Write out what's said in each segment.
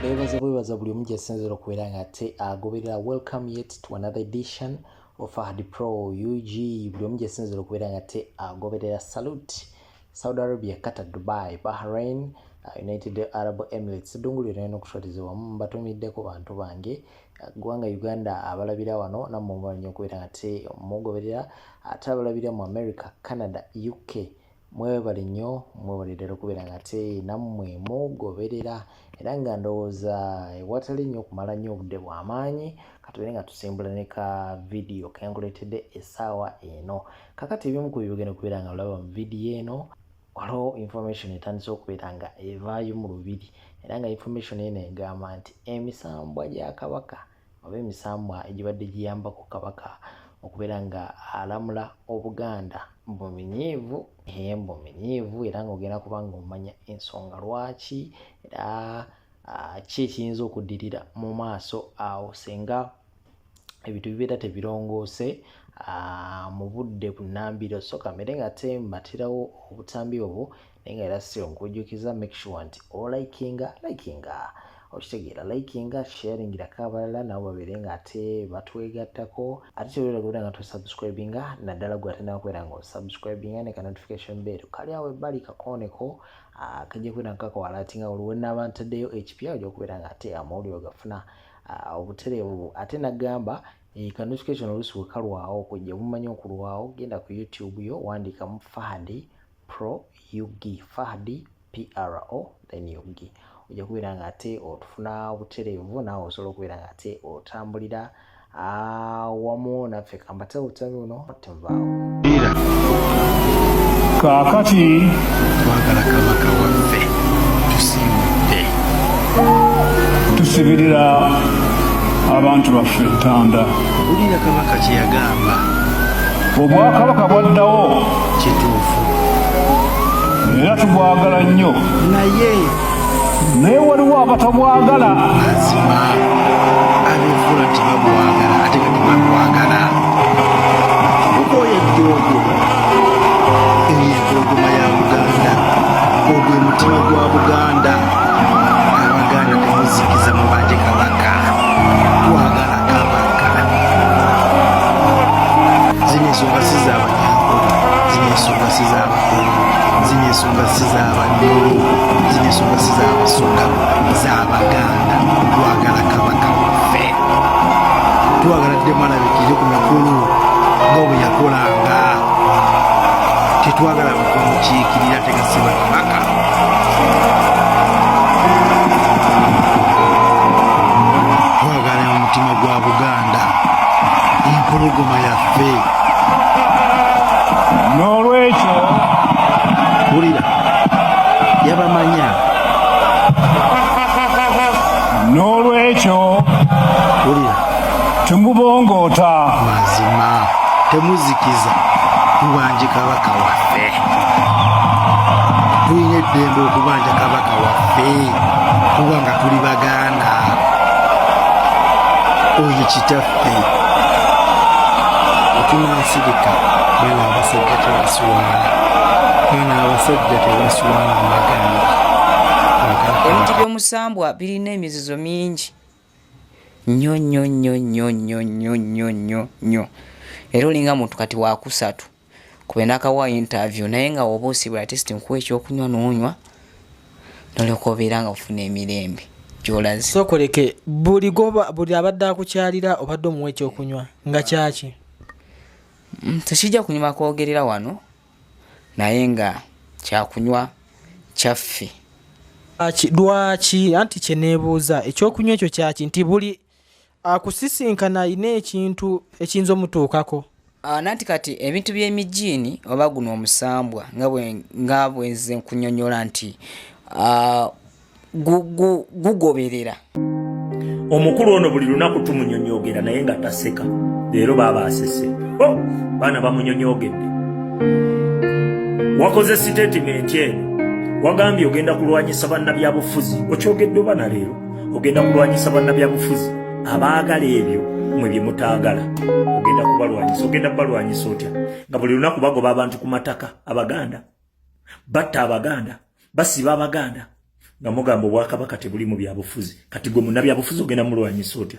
Bwebaza buli omu gyesinzira okubeera nga ate agoberera. Welcome yet to another edition of Fahad Pro UG. Buli omu gyesinzira okubeera nga ate agoberera. Salute Saudi Arabia, Qatar, Dubai, Bahrain, United Arab Emirates. Dunguli olina okushwatiza wamu mbatumiddeko bantu bange gwanga Uganda abalabira wano nammwe mumanyi okubeera nga ate mugoberera, ate abalabira mu America, Canada, UK. Mwebale nnyo, mwebale ddala okubeera nga ate nammwe mugoberera. Era nga ndowooza ewatali nnyo okumala nnyo obudde bw'amaanyi katubere nga tusimbula ne ka video kenkuleetedde essaawa eno. Kakati ebimu ku byogenda okubeera nga olaba mu video eno, waliwo information etandise okubeera nga evaayo mu lubiri. Era nga information eno egamba nti emisambwa gya Kabaka oba emisambwa egibadde giyambako Kabaka okubeera nga alamula Obuganda mbuminyiivu era ng'ogenda kuba ng'omanya ensonga lwaki era ki ekiyinza okuddirira mu maaso awo singa ebintu bibeera tebirongoose mu budde bunnambiro. So kamere nga ate mbatirawo obutambi obwo naye nga era si nkujjukiza make sure nti likinga okitegeera likinga sharingira abalala nabo babeere nga ate batwegattako ate kyolera kubeera nga tosubscribinga naddala gwe ate nawe kubeera nga osubscribinga ne ka notification bell kali awo ebbali kakooneko kajja kubeera nga kakwalatinga waliwo naaba ntaddeyo ekipya ojja okubeera nga ate amawulire ogafuna obutereevu. Ate nagamba ka notification oluusi wekalwawo kujja bumanyi okulwawo, genda ku YouTube yo wandiikamu Fahad Pro UG, Fahad PRO then UG. Ojja kubeera nga ate otufuna obutereevu naawe osobola okubeera nga ate otambulira wamu naffe. Kambate obutambi buno temuvaawo. Kaakati twagala Kabaka waffe tusiimudde, tusibirira abantu baffe entanda. owulira Kabaka kye yagamba Obwakabaka bwaddawo kituufu, era tubwagala nnyo, naye waliwo abatabwagala. mazima abeefuula nti babwagala ate nga tebabwagala. Okoye eddoogo eyo empologoma ya Buganda, ogwo mutima gwa Buganda. Abaganda temuzikiza mubanje Kabaka, twagala Kabaka. Zino ensonga si z'Abanyankole, zino ensonga si z'Abakulu, zino ensonga si z'Abanyoro, zino ensonga si z'Abasoga, z'Abaganda. Twagala Kabaka waffe, twagala ddemu alabikire ku mikulu nga bwe yakolanga. Tetwagala kumukiikirira tegasiba Kabaka. Twagala omutima gwa Buganda, empologoma yaffe. N'olwekyo Wulira yabamanya, wulira temubongoota. mazima temuzikiza tubanje Kabaka waffe. Tulina eddembe okubanja Kabaka waffe kubanga tuli Baganda. Oyo kitaffe otunansirika bana abasajja tebaswala amaganda. Ebintu by'omusambwa birina emizizo mingi nnyo. Era olinga muntu kati wakusatu kube nakawa interview naye nga woba osibula testi nkuwa ekyokunywa n'onywa nolyoka obeera nga ofuna emirembe gy'olaze. Sokoleke buli abadde akukyalira obadde omuwa ekyokunywa nga kyaki? Tekijja kunyuma kwogerera wano naye nga kyakunywa kyaffe. Lwaki? Anti kye neebuuza ekyokunywa ekyo kyaki? Nti buli akusisinkana alina ekintu ekiyinza omutuukako. Nanti kati ebintu by'emijiini oba guno omusambwa nga bwe nze nkunyonyola nti gugoberera. Omukulu ono buli lunaku tumunyonyogera naye nga taseka. Leero baba asese. Baana bamunyonyogedde. Wakoze statement eno. Wagambye ogenda kulwanyisa bannabyabufuzi. Okyogedde oba na leero ogenda kulwanyisa bannabyabufuzi abaagala ebyo mwe bye mutaagala. Ogenda kubalwanyisa otya nga buli lunaku bagoba abantu ku mataka Abaganda, batta Abaganda, basiba Abaganda, nga mugamba Obwakabaka tebuli mu byabufuzi kati gwe munnabyabufuzi ogenda mulwanyisa otya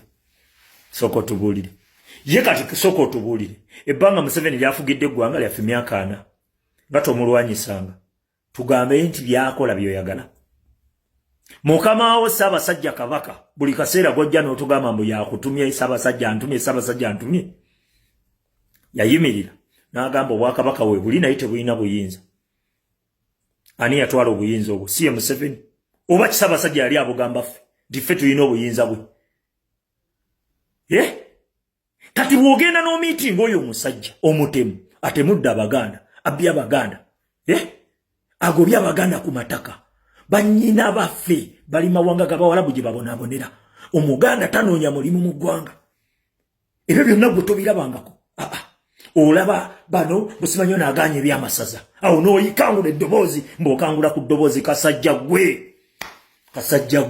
soko tubulire ye kati soko tubulire ebbanga Museveni lyafugidde eggwanga lyaffe emyaka 4 nga tomulwanyisanga tugambe nti byakola byoyagala Mukama wo Ssaabasajja Kabaka buli kaseera gojja n'otugamba mbu yakutumye Ssaabasajja antumye yayimirira n'agamba Obwakabaka we buli naye tebulina buyinza ani yatwala obuyinza obwo si ye Museveni oba Ssaabasajja yali abugamba ffe nti ffe tulina obuyinza bwe kati bw'ogenda n'omiitinga oyo omusajja omutemu atemudde Abaganda abbye Abaganda agobye Abaganda ku mataka banyina baffe bali mawanga g'Abawarabu gye babonaabonera Omuganda tanoonya mulimu mu ggwanga ebyo byonna gwe tobirabangako olaba bano Musimanyo n'agaanya ebyamasaza awo n'oyikangula eddoboozi mb'okangula ku ddoboozi kasajja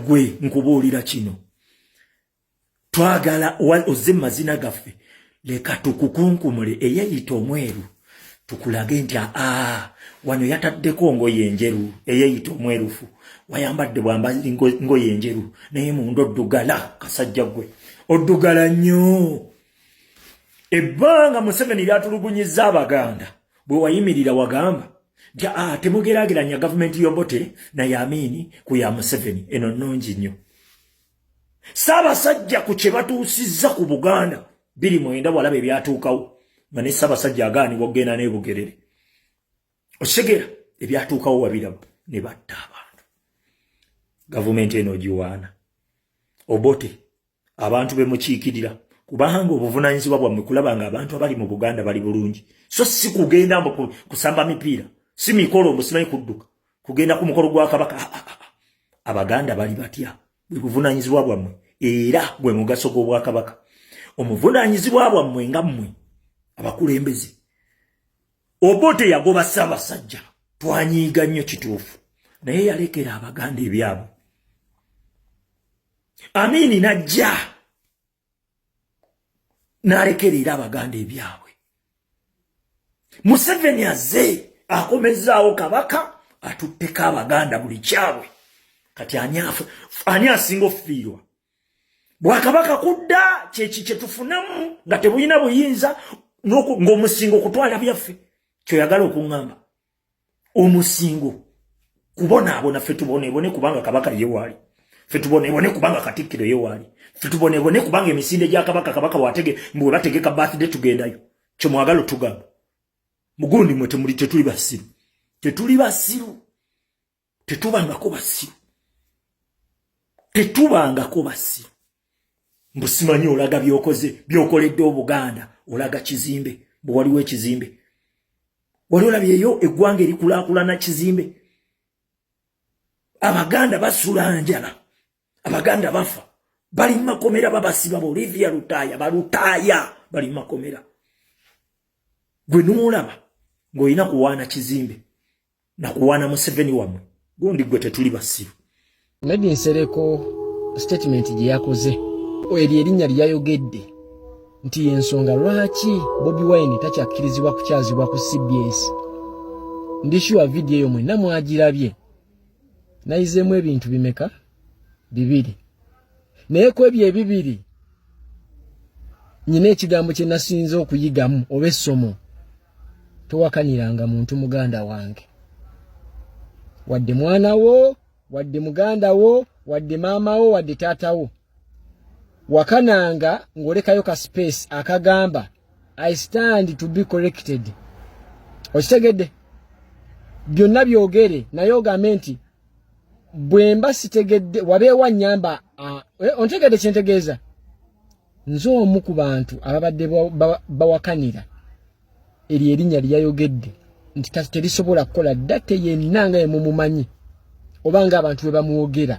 gwe nkubuulira kino twagala ozze mu mazina gaffe leka tukukunkumule eyeyita omweru tukulage nti wano yataddeko ngoye enjeru eyeyita omwerufu wayambadde bwambazi ngoye enjeru naye munda oddugala kasajja gwe oddugala nnyo ebbanga Museveni lyatulugunyizza Abaganda bwe wayimirira wagamba nti temugeraageranya gavumenti y'Obote naye Amini ku ya Museveni eno nnungi nnyo Ssaabasajja ku kye batuusizza ku Buganda 29 walaba ebyatuukawo nga ne Ssaabasajja agaanibwa okugenda n'ebugerere osegera ebyatuukawo wabiraba ne batta abantu gavumenti eno giwaana Obote abantu bemukiikirira kubanga obuvunaanyizibwa bwammwe kulaba nga abantu abali mu Buganda bali bulungi so si kugenda mbu kusamba mipiira si mikolo musimanyi kudduka kugenda ku mukolo gwa Kabaka Abaganda bali batya bwe buvunaanyizibwa bwammwe era gwe mugaso gw'Obwakabaka omuvunaanyizibwa bwammwe nga mmwe abakulembeze Obote yagoba Ssaabasajja twanyiiga nnyo kituufu naye yalekera Abaganda ebyabwe Amini najja n'alekerera Abaganda ebyabwe Museveni azze akomezaawo Kabaka atutteko Abaganda buli kyabwe kati ani asinga ofiirwa Bwakabaka kudda kye tufunamu nga tebulina buyinza ng'omusingo okutwala byaffe kyoyagala okuŋŋamba omusingo kubonaabona ffe tuboneebone kubanga Kabaka ye waali ffe tuboneebone kubanga Katikkiro ye waali ffe tuboneebone kubanga emisinde gya Kabaka bwe bategeka birthday tugendayo kye mwagala otugamba mugundi mwe tetuli basiru tetubangako basiru Musimanyi olaga byokoledde Obuganda olaga kizimbe bwe waliwo ekizimbe wali olabyeyo eggwanga erikulaakulana kizimbe Abaganda basula njala Abaganda bafa bali mu makomera babasiba Olivia Lutaaya balutaaya bali mu makomera gwe n'olaba ng'olina kuwaana kizimbe na kuwaana Museveni wammwe gundi gwe tetuli basiru Nadi Nsereko statement gye yakoze eri erinnya lyayogedde nti ensonga lwaki Bobi Wine takyakkirizibwa kukyazibwa ku CBS ndishuwa video eyo mwenna mwagirabye nayizeemu ebintu bimeka 2 naye ku ebyo ebibiri nyina ekigambo kye nasinze okuyigamu oba essomo towakaniranga muntu muganda wange wadde mwana wo wadde muganda wo wadde maama wo wadde taata wo wakananga ngolekayo ka space akagamba I stand to be corrected okitegedde byonna byogere naye ogambe nti bwemba sitegedde wabeewa nnyamba ontegedde kyentegeeza nze omu ku bantu ababadde bawakanira eri erinnya lyayogedde nti terisobola kukola date yenna nga yemumumanyi oba nga abantu bwe bamuwogera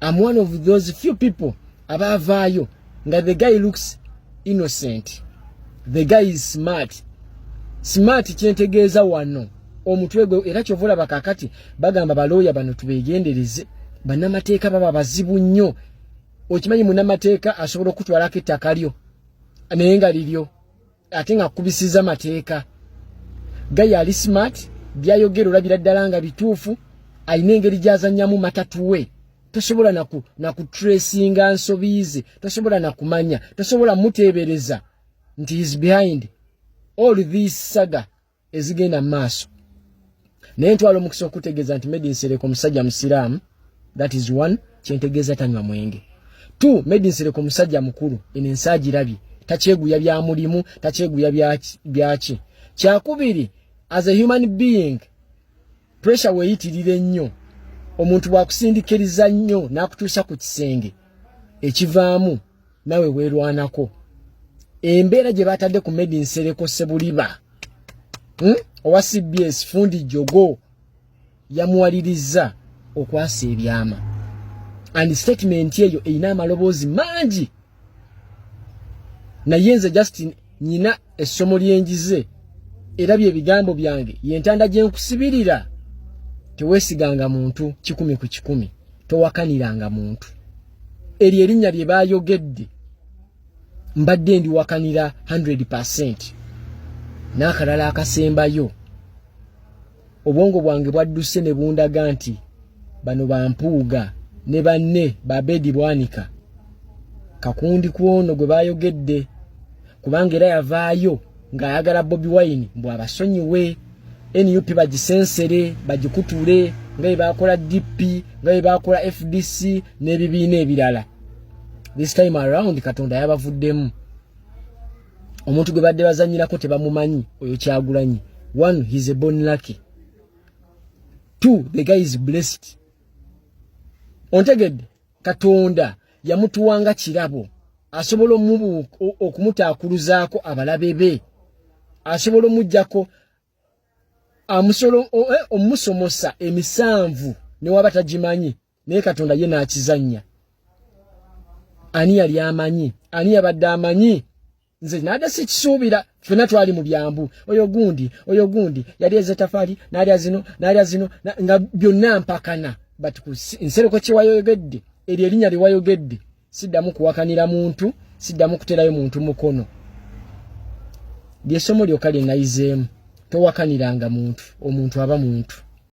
I'm one of those few people abavaayo nga the guy looks innocent the guy is smart kyentegeeza wano omutwe gwe era kyovula bakakati bagamba balooya bano tubegendereze bannamateeka baba bazibu nnyo okimanyi munnamateeka asobola okutwalako ettaka lyo naye nga liryo ate nga kubisiza mateeka gayi ali smart byayogera olabira ddala nga bituufu ayina engeri gyazannyamu matatuwe tosobola naku tracinga nsobize tosobola nakumanya tosobola mutebereza nti is behind all this saga ezigenda maaso naye ntwala omukisa okutegeeza nti Made in Sereko musajja musiraamu. That is one. Kyentegeeza tanywa mwenge. 2. Made in Sereko musajja mukulu enensagirabye takyeguya bya mulimu takyeguya byaki. Kyakubiri, as a human being pressure weyitirire nnyo omuntu bwakusindikiriza nnyo n'akutuusa ku kisenge ekivaamu nawe weerwanako. Embeera gye batadde ku Made in Sereko Sebuliba owa CBS Fundi Jogo yamuwaliriza okwasa ebyama and statement eyo eyina amaloboozi mangi naye nze Justin nyina essomo lyenjize era bye bigambo byange yentanda gye nkusibirira teweesiganga muntu 100 ku 100 towakaniranga muntu eri erinnya lye baayogedde mbadde ndi wakanira 100%. N'akalala akasembayo obwongo bwange bwadduse ne bundaga nti bano bampuuga ne banne babedi bwanika kakundi kwono gwe bayogedde kubanga era yavaayo ng'ayagala Bobi Wine mbw abasonyiwe NUP bagisensere bagikutule nga bakola DP nga bakola FDC n'ebibiina ebirala. This time around Katonda yabavuddemu. Omuntu gwe badde bazanyirako tebamumanyi oyo Kyagulanyi. 1. He's a born lucky. 2. The guy is blessed. Ontegedde Katonda yamutuwanga kirabo asobola okumutaakuluzaako abalabe be asobola omujjako omusomosa emisanvu ne waba tagimanyi naye Katonda ye n'akizannya. Ani yali amanyi? Ani yabadde amanyi? Nze nada sikisuubira ffenna twali mu byambu oyo gundi yali ezetafaali n'alya zino nga byonna mpakana but Nsereko kye wayogedde eri erinnya lye wayogedde siddamu kuwakanira muntu siddamu kuterayo muntu mukono lyessomo lyokka lye nayizeemu towakaniranga muntu omuntu aba muntu.